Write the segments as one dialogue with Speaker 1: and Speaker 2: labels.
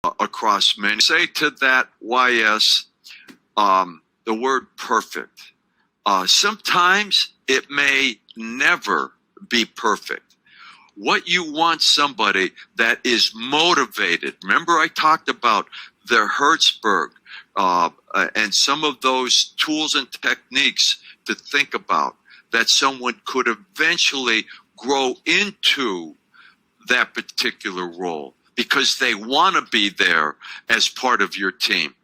Speaker 1: across many. Say to that YS, the word perfect. Sometimes it may never be perfect. What you want somebody that is motivated. Remember I talked about the Hertzberg and some of those tools and techniques to think about that someone could eventually grow into that particular role because they want to be there as part of your team.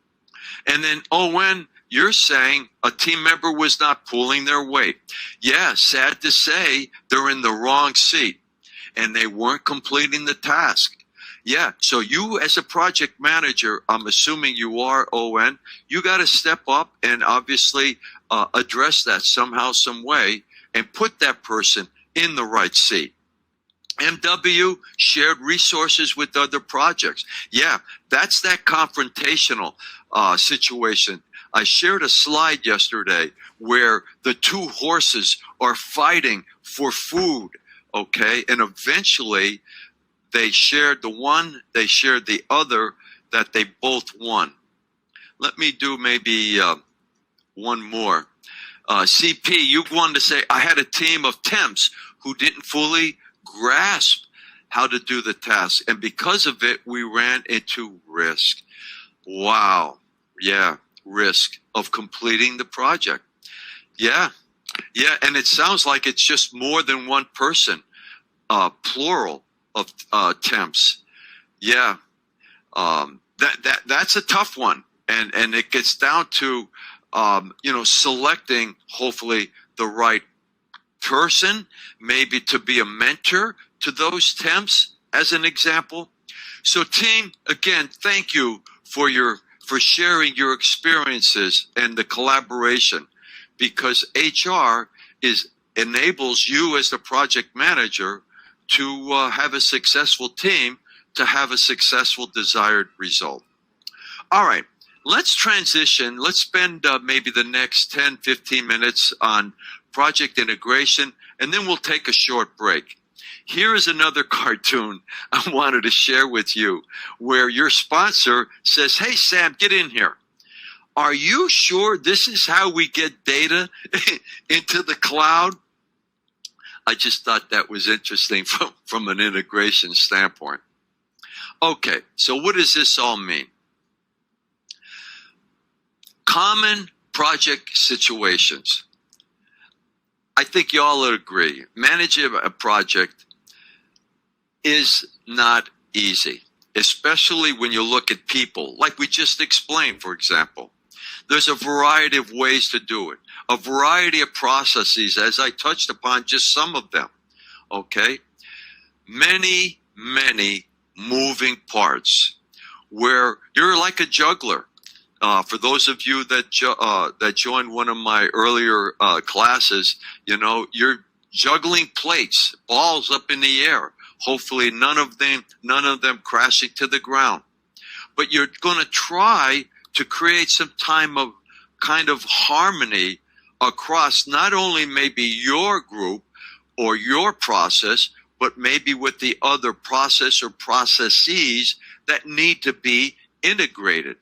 Speaker 1: And then, Owen, you're saying a team member was not pulling their weight. Yeah, sad to say, they're in the wrong seat and they weren't completing the task. Yeah, so you as a project manager, I'm assuming you are, Owen, you got to step up and obviously address that somehow, some way, and put that person in the right seat. MW, shared resources with other projects. Yeah, that's that confrontational situation. I shared a slide yesterday where the two horses are fighting for food, okay? And eventually they shared the one, they shared the other, that they both won. Let me do maybe one more. CP, you wanted to say, I had a team of temps who didn't fully grasp how to do the task. And because of it, we ran into risk. Wow. Yeah, risk of completing the project. Yeah. Yeah, and it sounds like it's just more than one person, plural of temps. Yeah. That's a tough one. And it gets down to, selecting hopefully the right person, maybe to be a mentor to those temps as an example. So team, again, thank you for sharing your experiences and the collaboration, because HR enables you as the project manager to have a successful team, to have a successful desired result. All right, let's transition. Let's spend maybe the next 10, 15 minutes on project integration, and then we'll take a short break. Here is another cartoon I wanted to share with you where your sponsor says, hey, Sam, get in here. Are you sure this is how we get data into the cloud? I just thought that was interesting from an integration standpoint. Okay, so what does this all mean? Common project situations. I think you all would agree. Managing a project is not easy, especially when you look at people, like we just explained, for example. There's a variety of ways to do it, a variety of processes, as I touched upon just some of them, okay? Many, many moving parts where you're like a juggler. For those of you that joined one of my earlier classes, you're juggling plates, balls up in the air. Hopefully none of them crashing to the ground. But you're going to try to create some time of kind of harmony across not only maybe your group or your process, but maybe with the other process or processes that need to be integrated.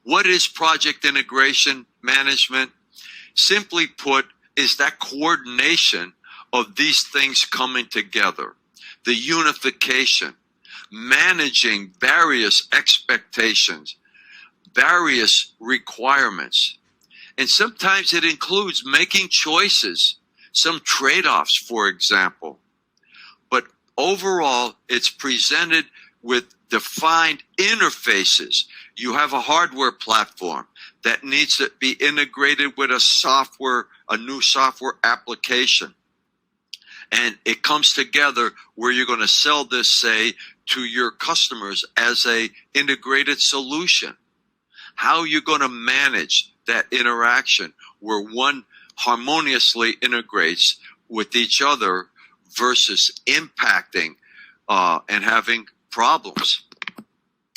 Speaker 1: What is project integration management? Simply put, is that coordination of these things coming together, the unification, managing various expectations, various requirements. And sometimes it includes making choices, some trade-offs, for example. But overall, it's presented with defined interfaces. You have a hardware platform that needs to be integrated with a new software application. And it comes together where you're going to sell this, say, to your customers as a integrated solution. How you're going to manage that interaction where one harmoniously integrates with each other versus impacting and having problems.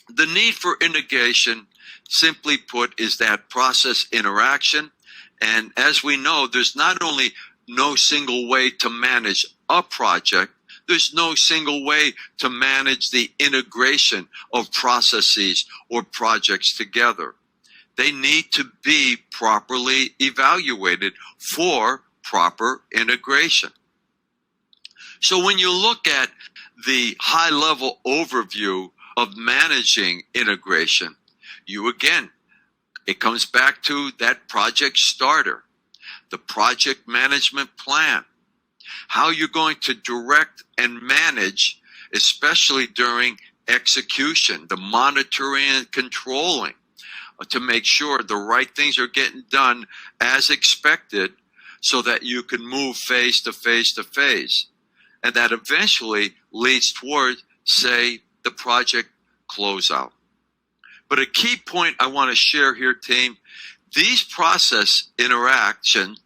Speaker 1: The need for integration, simply put, is that process interaction. And as we know, there's not only no single way to manage a project, There's no single way to manage the integration of processes or projects together. They need to be properly evaluated for proper integration. So when you look at the high-level overview of managing integration, it comes back to that project starter, the project management plan, how you're going to direct and manage, especially during execution, the monitoring and controlling, to make sure the right things are getting done as expected so that you can move phase to phase to phase. And that eventually leads toward, say, the project closeout. But a key point I want to share here, team, these process interactions,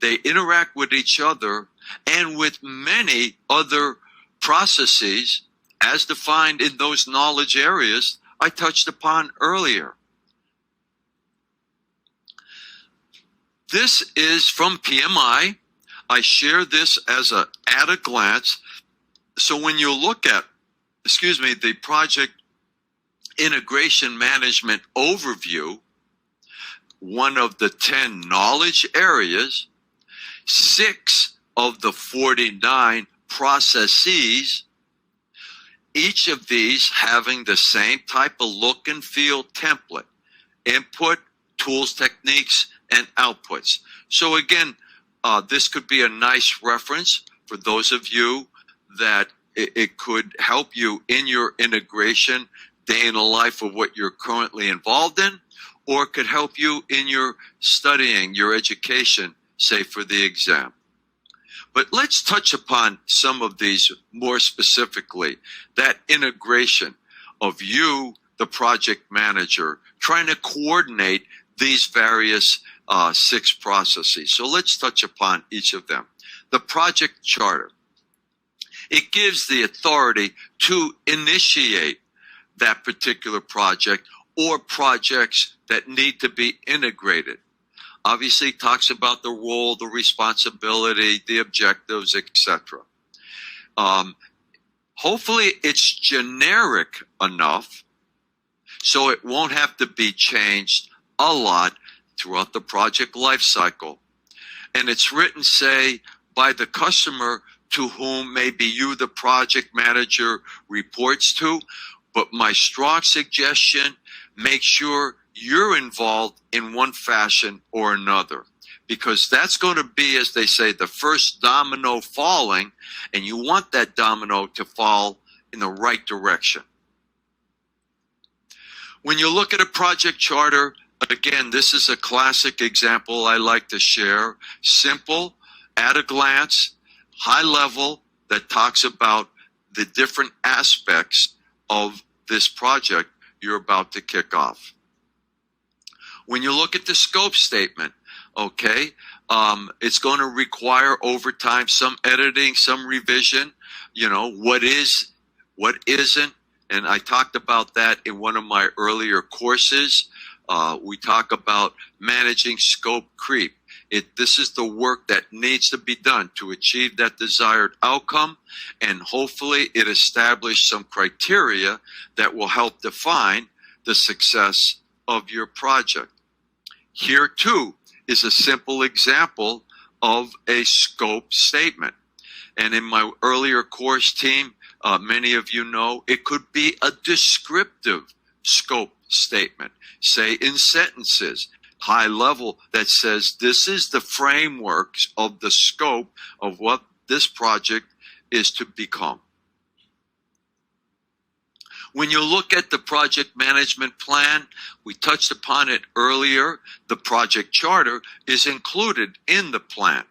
Speaker 1: they interact with each other and with many other processes as defined in those knowledge areas I touched upon earlier. This is from PMI. I share this as a at a glance. So when you look at, the project integration management overview, one of the 10 knowledge areas, 6 of the 49 processes, each of these having the same type of look and feel template, input, tools, techniques, and outputs. So again, this could be a nice reference for those of you that it could help you in your integration day in the life of what you're currently involved in, or it could help you in your studying, your education, say for the exam. But let's touch upon some of these more specifically, that integration of you, the project manager, trying to coordinate these various 6 processes. So let's touch upon each of them. The project charter. It gives the authority to initiate that particular project or projects that need to be integrated. Obviously, it talks about the role, the responsibility, the objectives, etc. Hopefully, it's generic enough so it won't have to be changed a lot throughout the project life cycle. And it's written, say, by the customer to whom maybe you, the project manager, reports to. But my strong suggestion, make sure you're involved in one fashion or another, because that's going to be, as they say, the first domino falling, and you want that domino to fall in the right direction. When you look at a project charter, again, this is a classic example I like to share. Simple, at a glance, high level, that talks about the different aspects of this project you're about to kick off. When you look at the scope statement, it's going to require over time some editing, some revision, what is, what isn't. And I talked about that in one of my earlier courses. We talk about managing scope creep. This is the work that needs to be done to achieve that desired outcome, and hopefully it establishes some criteria that will help define the success of your project. Here, too, is a simple example of a scope statement. And in my earlier course, team, many of you know, it could be a descriptive scope statement, say in sentences, high level, that says this is the framework of the scope of what this project is to become. When you look at the project management plan, we touched upon it earlier, the project charter is included in the plan.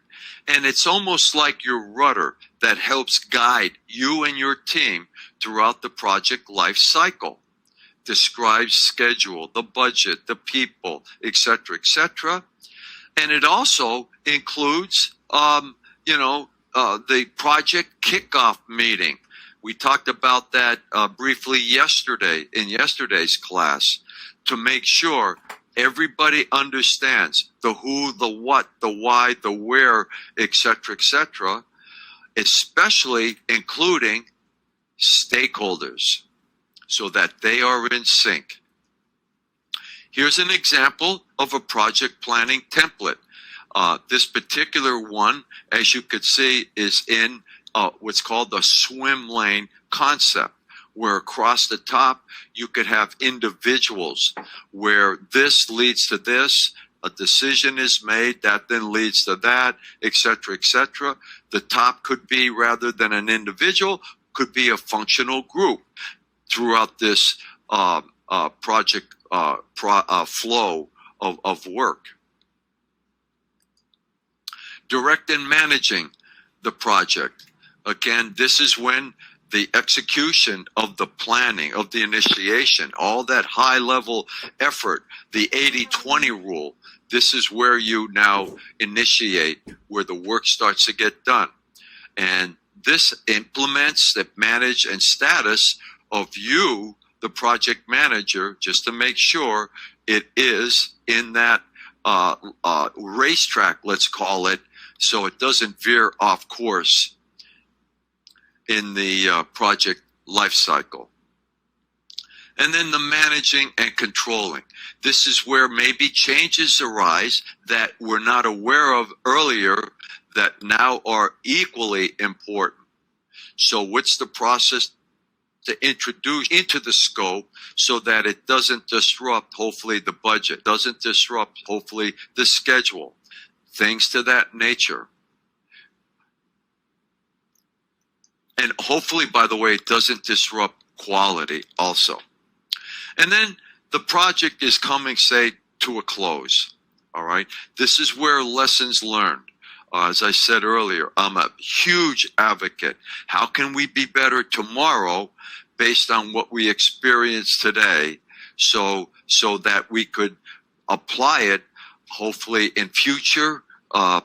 Speaker 1: And it's almost like your rudder that helps guide you and your team throughout the project life cycle. Describes schedule, the budget, the people, etc., etc. And it also includes, the project kickoff meeting. We talked about that briefly yesterday in yesterday's class, to make sure everybody understands the who, the what, the why, the where, etc., etc. especially including stakeholders, so that they are in sync. Here's an example of a project planning template. This particular one, as you could see, is in what's called the swim lane concept, where across the top you could have individuals where this leads to this, a decision is made that then leads to that, etc., etc. The top could be, rather than an individual, could be a functional group throughout this project flow of work. Direct and managing the project. Again, this is when the execution of the planning, of the initiation, all that high-level effort, the 80-20 rule, this is where you now initiate, where the work starts to get done. And this implements the manage and status of you, the project manager, just to make sure it is in that racetrack, let's call it, so it doesn't veer off course in the project life cycle. And then the managing and controlling. This is where maybe changes arise that we're not aware of earlier that now are equally important. So what's the process to introduce into the scope so that it doesn't disrupt, hopefully, the budget, doesn't disrupt, hopefully, the schedule, things to that nature. And hopefully, by the way, it doesn't disrupt quality also. And then the project is coming, say, to a close. All right. This is where lessons learned. As I said earlier, I'm a huge advocate. How can we be better tomorrow based on what we experience today, so that we could apply it, hopefully, in future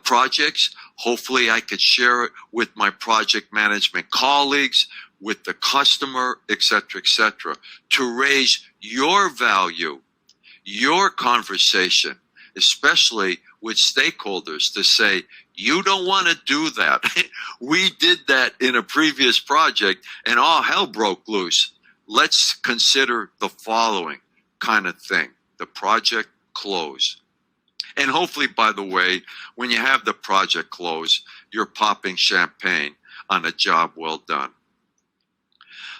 Speaker 1: projects? Hopefully, I could share it with my project management colleagues, with the customer, etc., to raise your value, your conversation, especially with stakeholders, to say, you don't want to do that. We did that in a previous project and all hell broke loose. Let's consider the following kind of thing: the project close. And hopefully, by the way, when you have the project close, you're popping champagne on a job well done.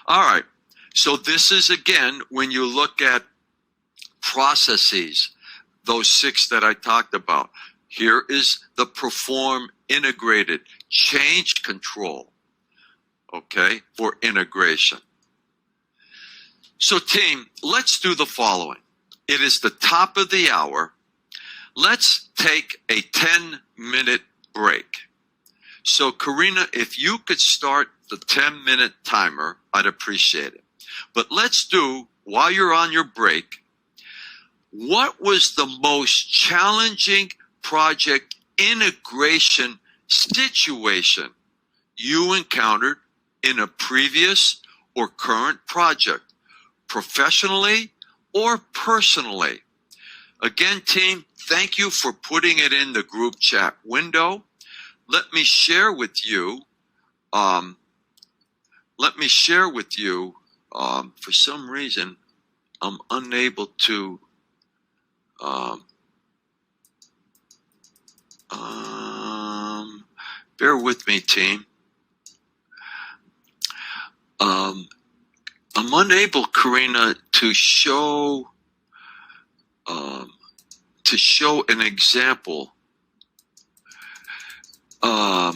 Speaker 1: All right. So this is, again, when you look at processes, those 6 that I talked about. Here is the perform integrated change control, okay, for integration. So team, let's do the following. It is the top of the hour. Let's take a 10-minute break. So Karina, if you could start the 10-minute timer, I'd appreciate it. But let's do, while you're on your break, what was the most challenging project integration situation you encountered in a previous or current project, professionally or personally? Again, team, thank you for putting it in the group chat window. Let me share with you, for some reason, I'm unable to, bear with me, team. I'm unable, Karina, to show an example. Karina,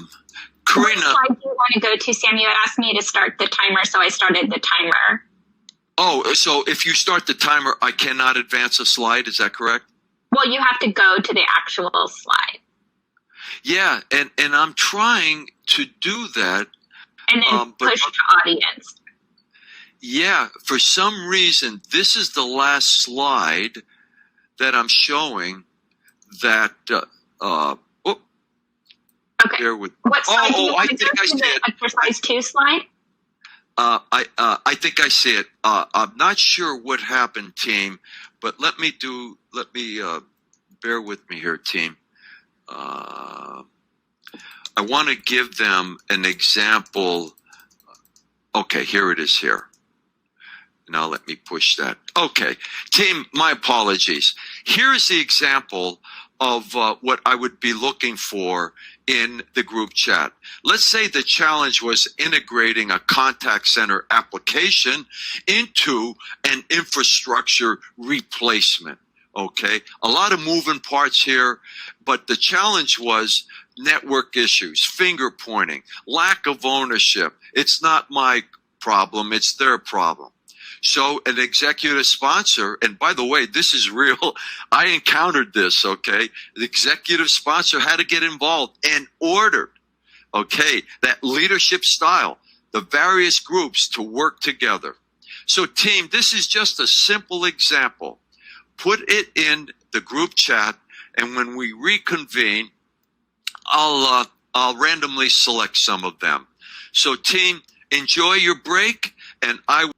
Speaker 2: what slide do you want to go to, Sam? You had asked me to start the timer, so I started the timer.
Speaker 1: Oh, so if you start the timer, I cannot advance a slide. Is that correct?
Speaker 2: Well, you have to go to the actual slide.
Speaker 1: Yeah, and I'm trying to do that.
Speaker 2: And then push to audience.
Speaker 1: Yeah, for some reason, this is the last slide that I'm showing that,
Speaker 2: okay.
Speaker 1: Bear with me.
Speaker 2: What slide do you want
Speaker 1: I
Speaker 2: to
Speaker 1: think
Speaker 2: go
Speaker 1: I
Speaker 2: to?
Speaker 1: see
Speaker 2: The
Speaker 1: it.
Speaker 2: exercise 2 slide?
Speaker 1: I think I see it. I'm not sure what happened, team, but bear with me here, team. I want to give them an example. Okay, here it is here. Now let me push that. Okay, team, my apologies. Here's the example of what I would be looking for in the group chat. Let's say the challenge was integrating a contact center application into an infrastructure replacement. Okay, a lot of moving parts here, but the challenge was network issues, finger pointing, lack of ownership. It's not my problem, it's their problem. So an executive sponsor, and by the way, this is real. I encountered this, okay? The executive sponsor had to get involved and ordered, okay, that leadership style, the various groups to work together. So team, this is just a simple example. Put it in the group chat, and when we reconvene, I'll randomly select some of them. So team, enjoy your break, and I